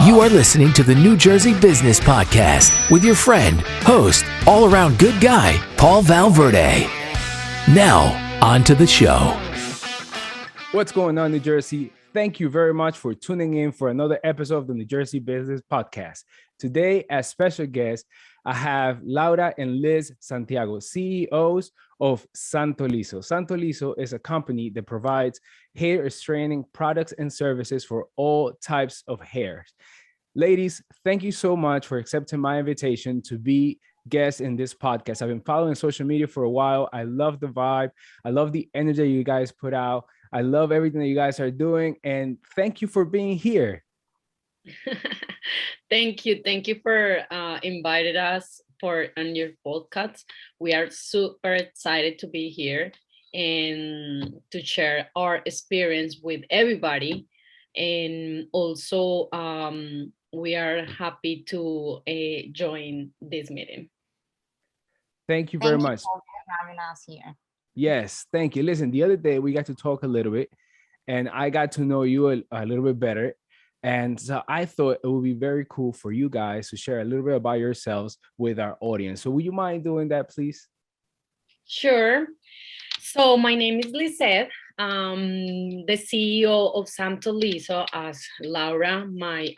You are listening to the New Jersey Business Podcast with your friend, host, all-around good guy, Paul Valverde. Now, on to the show. What's going on, New Jersey? Thank you very much for tuning in for another episode of the New Jersey Business Podcast. Today, as special guests, I have Laura and Liz Santiago, CEOs of Santolisso. Santolisso is a company that provides hair straightening products and services for all types of hair. Ladies, thank you so much for accepting my invitation to be guests in this podcast. I've been following social media for a while. I love the vibe. I love the energy you guys put out. I love everything that you guys are doing. And thank you for being here. Thank you. Thank you for inviting us for on your podcast. We are super excited to be here and to share our experience with everybody. And also, we are happy to join this meeting. Thank you very much for having us here. Yes, thank you. Listen, the other day we got to talk a little bit and I got to know you a little bit better. And so I thought it would be very cool for you guys to share a little bit about yourselves with our audience. So would you mind doing that, please? Sure. So my name is Lisette. The CEO of Santolisso, as Laura, my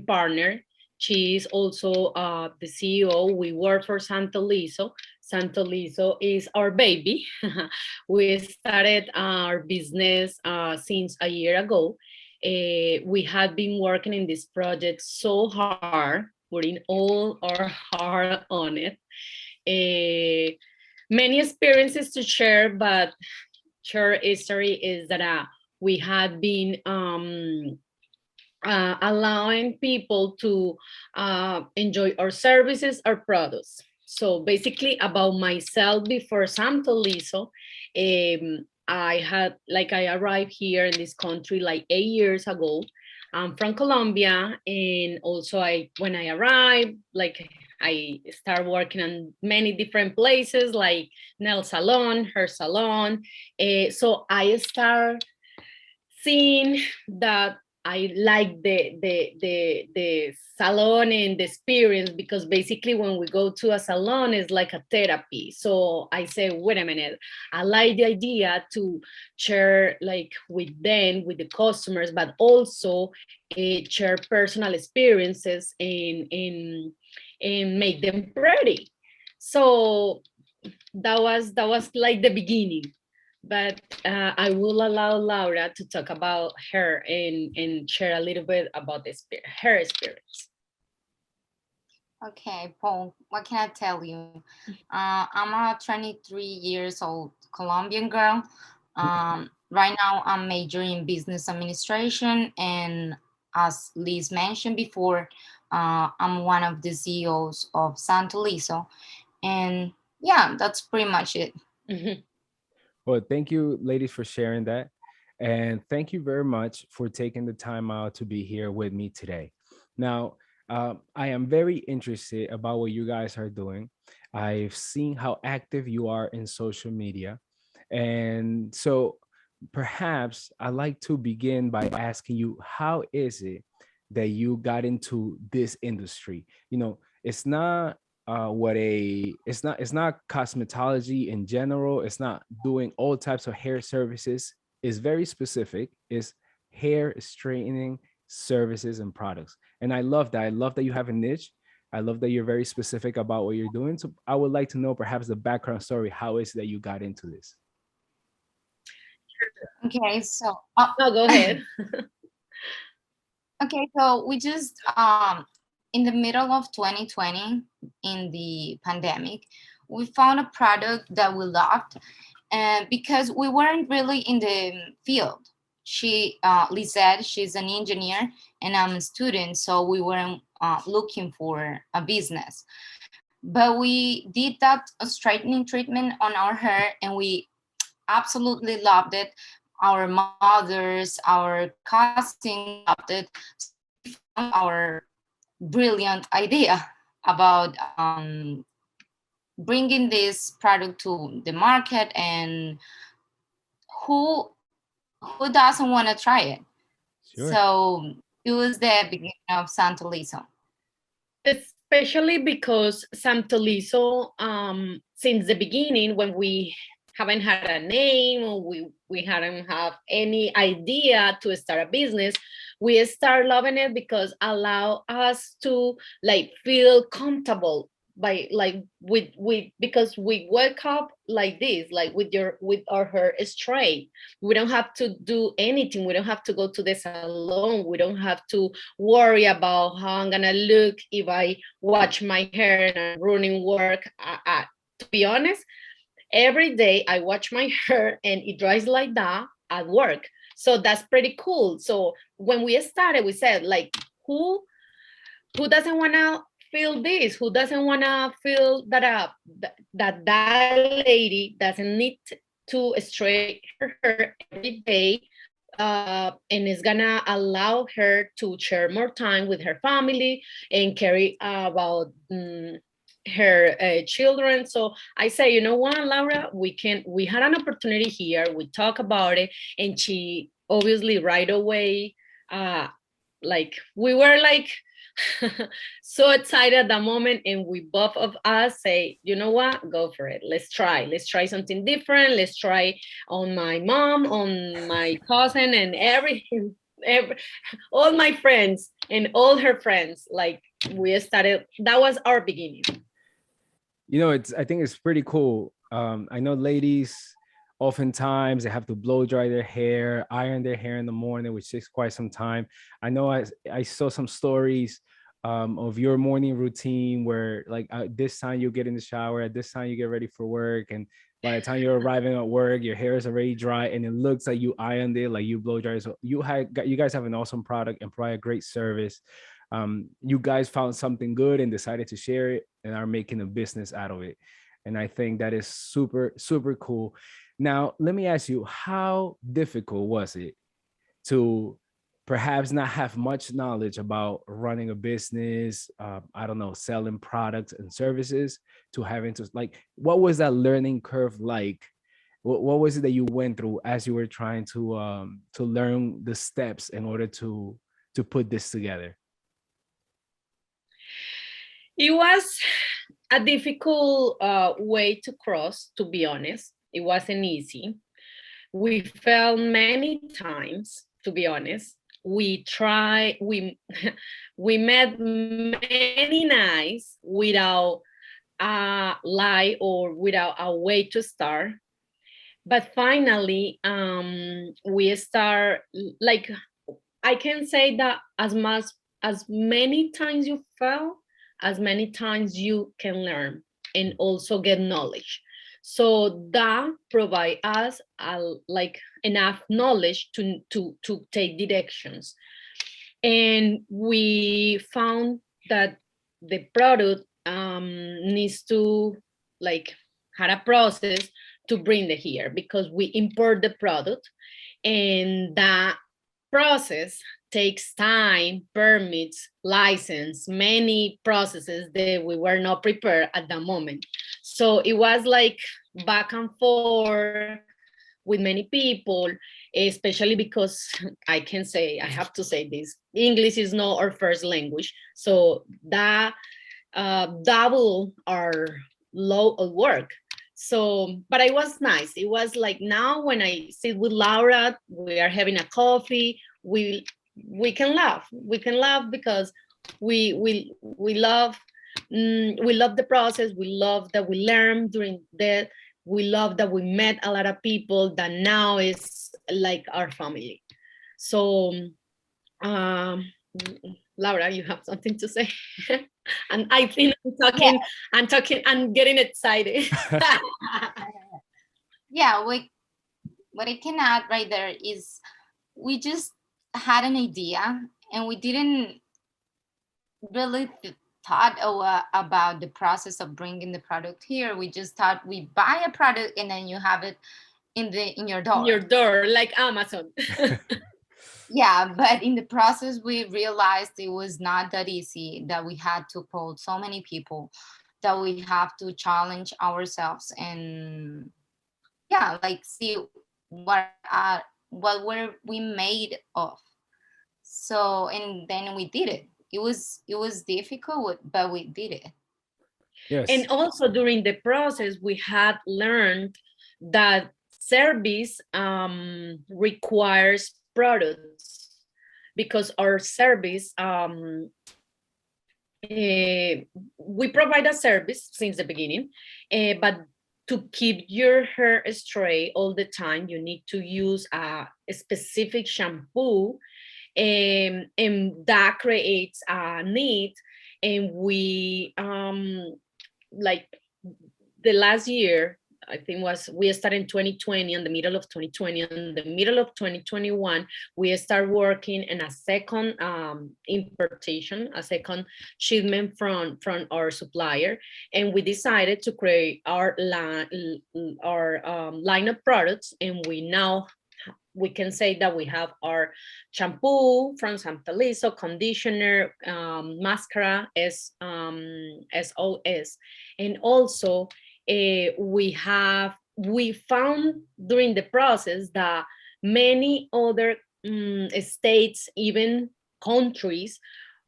partner. She is also the CEO. We work for Santolisso. Santolisso is our baby. We started our business since a year ago. We had been working in this project so hard, putting all our heart on it. Many experiences to share, but short history is that we had been allowing people to enjoy our services, our products. So basically about myself before Santolisso, I arrived here in this country like 8 years ago. I'm from Colombia, and also when I arrived, like I started working on many different places like nail salon, hair salon. So I start seeing that I like the salon and the experience, because basically when we go to a salon, it's like a therapy. So I say, wait a minute, I like the idea to share like with them, with the customers, but also share personal experiences and make them pretty. So that was like the beginning. But I will allow Laura to talk about her and share a little bit about her experience. Okay, Paul, what can I tell you? I'm a 23 years old Colombian girl. Right now, I'm majoring in business administration, and as Liz mentioned before, I'm one of the CEOs of Santolisso, and yeah, that's pretty much it. Mhm. Well, thank you, ladies, for sharing that. And thank you very much for taking the time out to be here with me today. Now, I am very interested about what you guys are doing. I've seen how active you are in social media. And so perhaps I'd like to begin by asking you, how is it that you got into this industry? You know, it's not it's not cosmetology in general. It's not doing all types of hair services. It's very specific. It's hair straightening services and products. And I love that. I love that you have a niche. I love that you're very specific about what you're doing. So I would like to know perhaps the background story. How is it that you got into this? Okay, so No, go ahead. okay, so we just in the middle of 2020, in the pandemic, we found a product that we loved, because we weren't really in the field. Lisette, she's an engineer, and I'm a student, so we weren't looking for a business. But we did that straightening treatment on our hair, and we absolutely loved it. Our mothers, our cousins loved it. So we found our brilliant idea about bringing this product to the market, and who who doesn't want to try it? Sure. So It was the beginning of Santolisso. Especially because Santolisso, since the beginning, when we haven't had a name or we hadn't have any idea to start a business, we start loving it because allow us to like feel comfortable by like with because we wake up like this, like with our hair straight. We don't have to do anything. We don't have to go to the salon. We don't have to worry about how I'm gonna look if I wash my hair and I'm running work. To be honest, every day I wash my hair and it dries like that at work. So that's pretty cool. So when we started, we said like, who doesn't want to feel this? Who doesn't want to feel that that lady doesn't need to straighten her hair every day, and it's gonna allow her to share more time with her family and carry about her children. So I say, you know what, Laura, we had an opportunity here. We talk about it, and she obviously right away, like we were like so excited at the moment, and we both of us say, you know what, go for it. Let's try something different. Let's try on my mom, on my cousin, and every all my friends and all her friends. Like we started, that was our beginning. You know, I think it's pretty cool. I know ladies oftentimes they have to blow dry their hair, iron their hair in the morning, which takes quite some time. I know I saw some stories of your morning routine where like this time you get in the shower, at this time you get ready for work, and by the time you're arriving at work, your hair is already dry and it looks like you ironed it, like you blow dry. So you guys have an awesome product and provide a great service. You guys found something good and decided to share it and are making a business out of it. And I think that is super, super cool. Now, let me ask you, how difficult was it to perhaps not have much knowledge about running a business, I don't know, selling products and services, to having to like, what was that learning curve like? What was it that you went through as you were trying to learn the steps in order to put this together? It was a difficult way to cross, to be honest. It wasn't easy. We fell many times, to be honest. We tried, we met many nights without a lie or without a way to start. But finally, we start, like, I can say that as many times you fail, as many times you can learn and also get knowledge. So that provide us like enough knowledge to take directions. And we found that the product needs to like had a process to bring it here, because we import the product, and that process takes time, permits, license, many processes that we were not prepared at the moment. So it was like back and forth with many people, especially because I can say, I have to say this, English is not our first language. So that double our load of work. So, but it was nice. It was like, now when I sit with Laura, we are having a coffee, we can laugh. We can laugh because we love we love the process. We love that we learn during that. We love that we met a lot of people that now is like our family. So, um, Laura, you have something to say? And I think I'm talking, I'm getting excited. Yeah, what I can add right there is we just had an idea and we didn't really thought about the process of bringing the product here. We just thought we buy a product and then you have it in your door. Your door, like Amazon. Yeah, but in the process we realized it was not that easy, that we had to pull so many people, that we have to challenge ourselves and like see what were we made of. So, and then we did it. It was difficult, but we did it. Yes. And also during the process, we had learned that service requires products, because our service, we provide a service since the beginning, but to keep your hair straight all the time, you need to use a specific shampoo, and that creates a need. And we like the last year, I think was, we started in 2020, in the middle of 2020, in the middle of 2021, we start working in a second importation, a second shipment from our supplier. And we decided to create our line of products. And we can say that we have our shampoo from Santolisso, conditioner, mascara, SOS. And also we found during the process that many other states, even countries,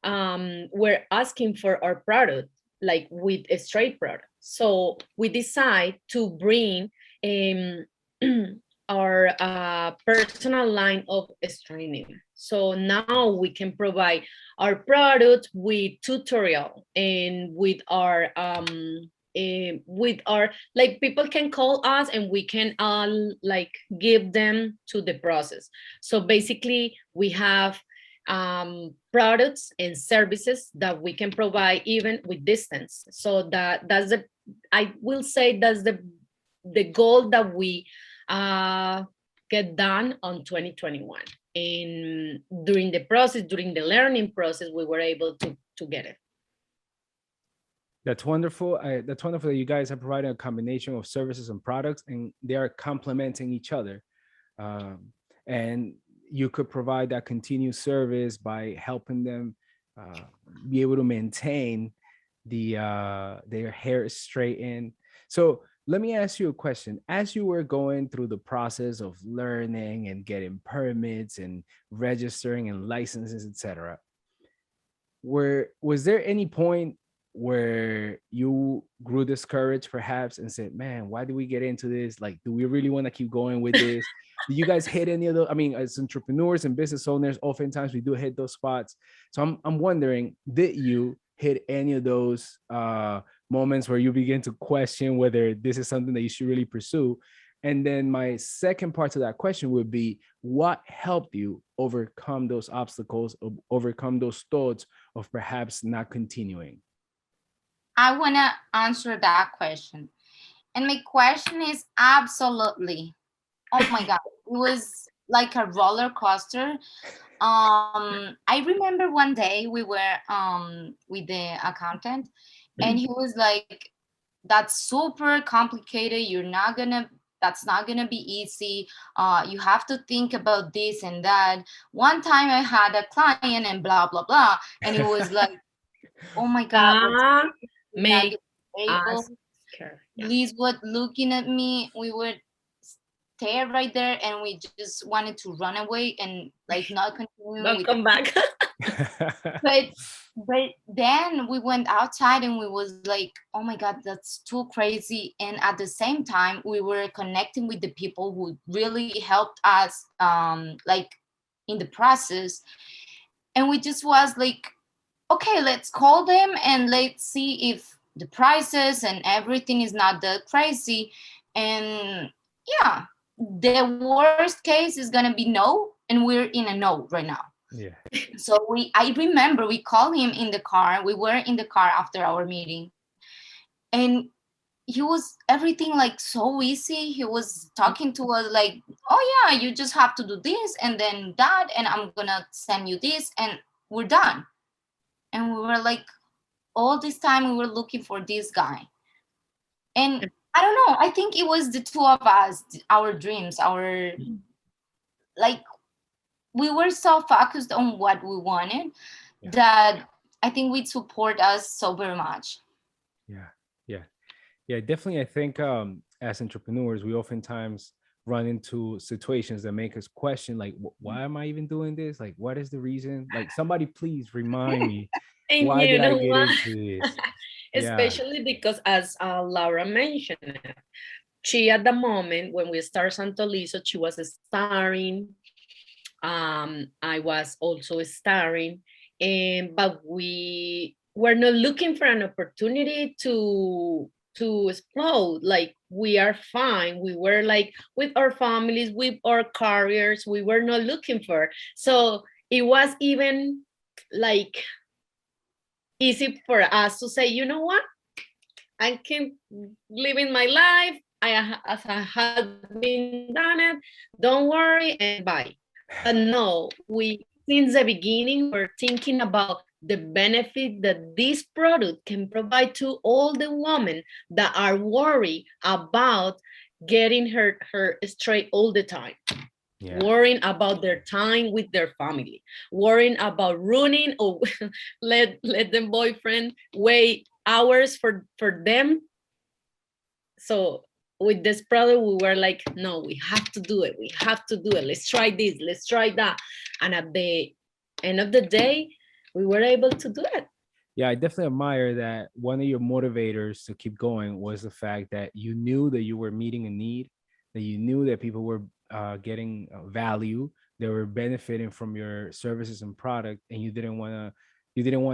were asking for our product, like with a straight product. So we decide to bring our personal line of straightening. So now we can provide our product with tutorial, and with our, like, people can call us and we can like give them to the process. So basically we have products and services that we can provide even with distance. So that's the, I will say that's the goal that we get done on 2021. And during the process, during the learning process, we were able to get it. That's wonderful. That's wonderful that you guys are providing a combination of services and products, and they are complementing each other. And you could provide that continued service by helping them be able to maintain their hair straightened. So let me ask you a question. As you were going through the process of learning and getting permits and registering and licenses, etc., was there any point where you grew discouraged perhaps and said, man, why do we get into this? Like, do we really want to keep going with this? Do you guys hit any of those? I mean, as entrepreneurs and business owners, oftentimes we do hit those spots. So I'm wondering, did you hit any of those moments where you begin to question whether this is something that you should really pursue? And then my second part to that question would be, what helped you overcome those obstacles, overcome those thoughts of perhaps not continuing? I want to answer that question. And my question is absolutely. Oh my God. It was like a roller coaster. I remember one day we were with the accountant, and he was like, that's super complicated. That's not gonna be easy. You have to think about this and that. One time I had a client and blah blah blah, and it was like, oh my God, we're not Make gonna be us able. scared. Yeah. Liz was looking at me. We would stare right there, and we just wanted to run away and like not continue Don't with. come back. But then we went outside and we was like, oh my God, that's too crazy. And at the same time, we were connecting with the people who really helped us, like in the process. And we just was like, okay, let's call them and let's see if the prices and everything is not that crazy. And yeah, the worst case is gonna be no, and we're in a no right now. Yeah. So I remember we called him in the car. We were in the car after our meeting, and he was everything like so easy. He was talking to us like, oh yeah, you just have to do this and then that, and I'm gonna send you this, and we're done. And we were like, all this time we were looking for this guy. And I don't know, I think it was the two of us, our dreams, our, like, we were so focused on what we wanted, Yeah. that I think would support us so very much. Yeah. Definitely. I think as entrepreneurs, we oftentimes run into situations that make us question, like, why am I even doing this? Like, what is the reason? Like, somebody please remind me, And why you did I know get what? into this? Yeah. Especially because, as Laura mentioned, she at the moment when we started Santolisso, she was starring. I was also starring, and but we were not looking for an opportunity to explode. Like, we are fine. We were like with our families, with our careers. We were not looking for. So it was even like easy for us to say, you know what, I can living my life. As I had been done it. Don't worry and bye. But no, we since the beginning were thinking about the benefit that this product can provide to all the women that are worried about getting her straight all the time, Yeah. worrying about their time with their family, worrying about ruining or let them boyfriend wait hours for them. So with this product, we were like, no, we have to do it. We have to do it. Let's try this. Let's try that. And at the end of the day, we were able to do it. Yeah, I definitely admire that one of your motivators to keep going was the fact that you knew that you were meeting a need, that you knew that people were getting value, they were benefiting from your services and product, and you didn't want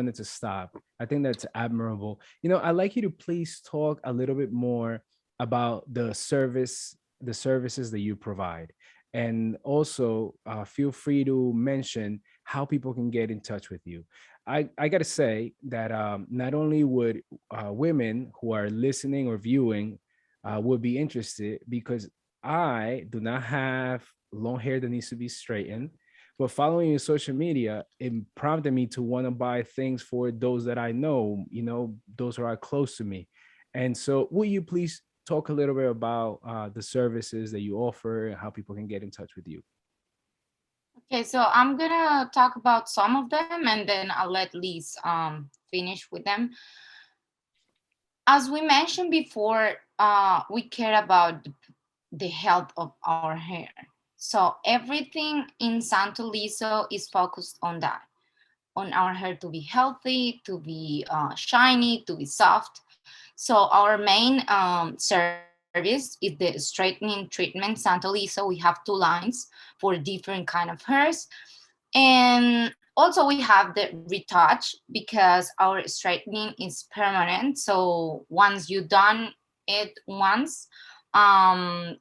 it to stop. I think that's admirable. I'd like you to please talk a little bit more about the services that you provide, and also feel free to mention how people can get in touch with you. I got to say that not only would women who are listening or viewing would be interested, because I do not have long hair that needs to be straightened, but following your social media, it prompted me to want to buy things for those that I know, those who are close to me. And so, will you please talk a little bit about the services that you offer and how people can get in touch with you? Okay, so I'm gonna talk about some of them, and then I'll let Liz finish with them. As we mentioned before, we care about the health of our hair. So everything in Santoliso is focused on that, on our hair to be healthy, to be shiny, to be soft. So our main service is the straightening treatment Santoliso. We have two lines for different kind of hairs. And also we have the retouch because our straightening is permanent. So once you done it once,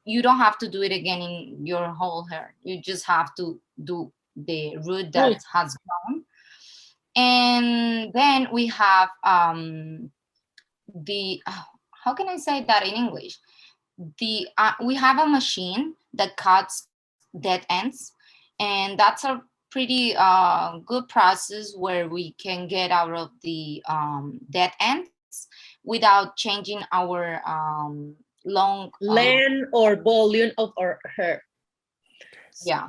you don't have to do it again in your whole hair. You just have to do the root that Oh, has grown. And then we have the how can I say that in English? The We have a machine that cuts dead ends, and that's a pretty good process where we can get out of the dead ends without changing our long length or volume of our hair. yeah.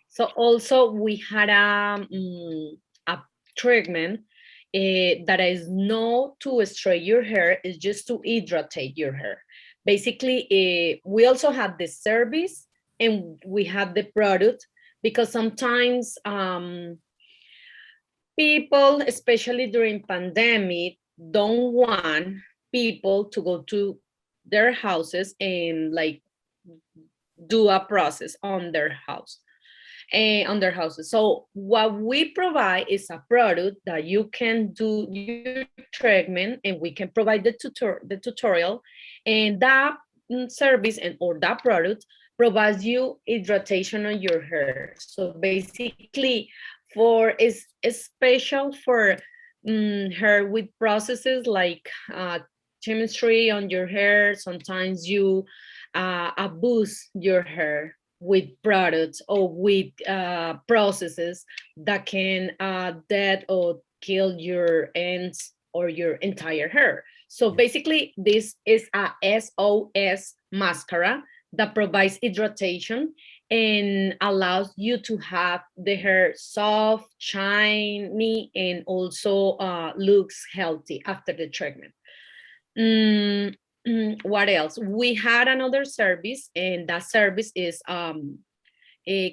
So also we had a treatment that is not to straighten your hair, it's just to hydrate your hair. Basically, we also have the service and we have the product, because sometimes people, especially during pandemic, don't want people to go to their houses and like do a process on their house on their houses. So what we provide is a product that you can do your treatment, and we can provide the tutorial, and that service and or that product provides you hydration on your hair. So basically, it's special for hair with processes like chemistry on your hair. Sometimes you boost your hair with products or with processes that can dead or kill your ends or your entire hair. So Yeah. basically, this is a SOS mascara that provides hydration and allows you to have the hair soft, shiny, and also looks healthy after the treatment. What else? We had another service, and that service is a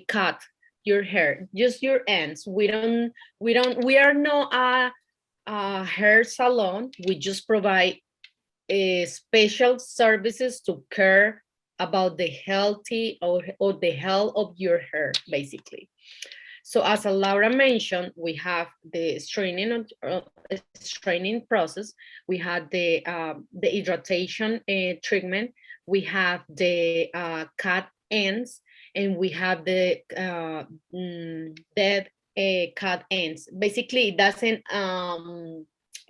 cut your hair, just your ends. We are not a hair salon. We just provide special services to care about the healthy or the health of your hair, basically. So as Laura mentioned, we have the straining process. We have the hydration treatment. We have the cut ends, and we have the dead cut ends. Basically, it doesn't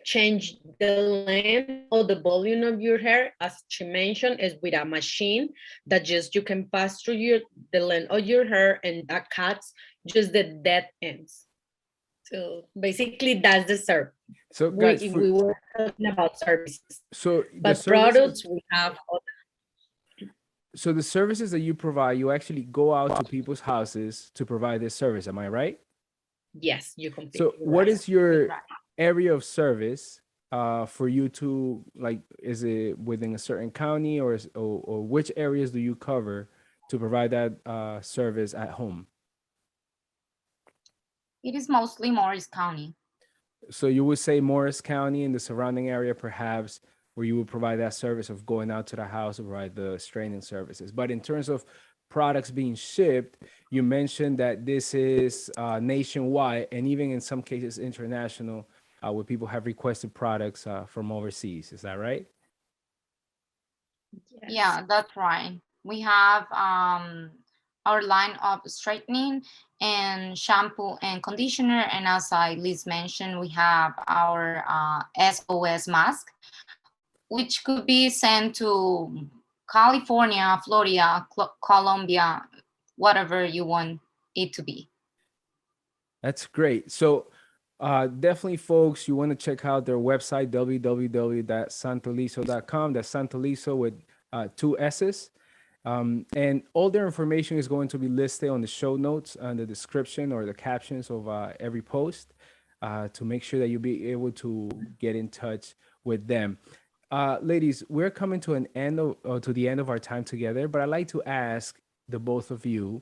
change the length or the volume of your hair. As she mentioned, is with a machine that just you can pass through the length of your hair, and that cuts just the dead ends. So basically, that's the service. So guys, we were talking about services, so but products we have. So the services that you provide, you actually go out to people's houses to provide this service. Am I right? Yes, you completely. So what is your area of service for you to, like, is it within a certain county, or which areas do you cover to provide that service at home? It is mostly Morris County. So you would say Morris County and the surrounding area, perhaps, where you would provide that service of going out to the house to provide the straining services. But in terms of products being shipped, you mentioned that this is nationwide, and even in some cases international, where people have requested products from overseas. Is that right? Yes. Yeah, that's right. We have our line of straightening and shampoo and conditioner. And as Liz mentioned, we have our SOS mask, which could be sent to California, Florida, Colombia, whatever you want it to be. That's great. So definitely, folks, you want to check out their website, www.santolisso.com. That's Santolisso with 2 S's. And all their information is going to be listed on the show notes, on the description or the captions of every post, to make sure that you'll be able to get in touch with them. Ladies, we're coming to the end of our time together, but I'd like to ask the both of you,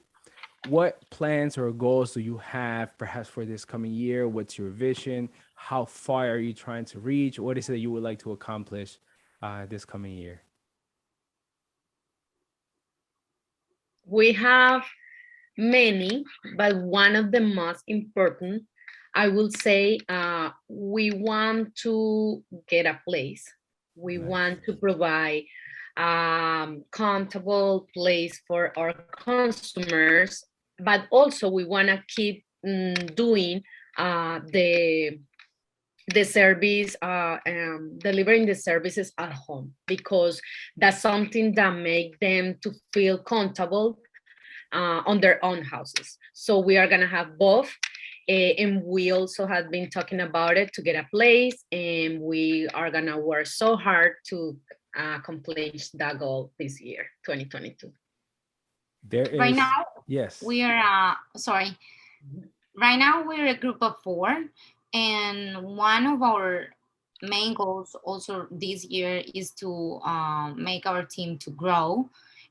what plans or goals do you have perhaps for this coming year? What's your vision? How far are you trying to reach? What is it that you would like to accomplish this coming year? We have many, but one of the most important, I will say, we want to get a place. We want to provide comfortable place for our customers, but also we want to keep doing the service, delivering the services at home, because that's something that make them to feel comfortable on their own houses. So we are gonna have both. And we also have been talking about it to get a place, and we are gonna work so hard to accomplish that goal this year, 2022. Right now, yes. We are, right now we're a group of 4, and one of our main goals also this year is to make our team to grow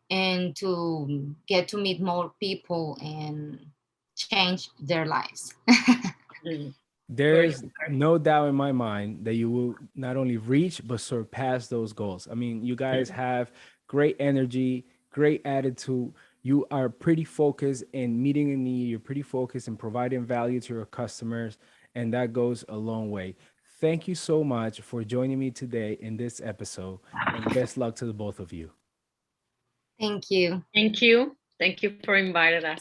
and to get to meet more people and change their lives. There's no doubt in my mind that you will not only reach but surpass those goals. I mean, you guys have great energy, great attitude. You are pretty focused in meeting a need. You're pretty focused in providing value to your customers, and that goes a long way. Thank you so much for joining me today in this episode, and best luck to the both of you. Thank you. Thank you. Thank you for inviting us.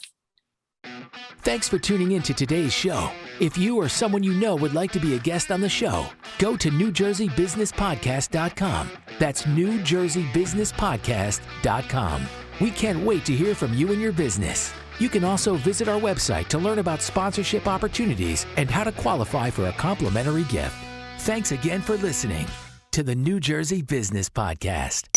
Thanks for tuning in to today's show. If you or someone you know would like to be a guest on the show, go to NewJerseyBusinessPodcast.com. That's NewJerseyBusinessPodcast.com. We can't wait to hear from you and your business. You can also visit our website to learn about sponsorship opportunities and how to qualify for a complimentary gift. Thanks again for listening to the New Jersey Business Podcast.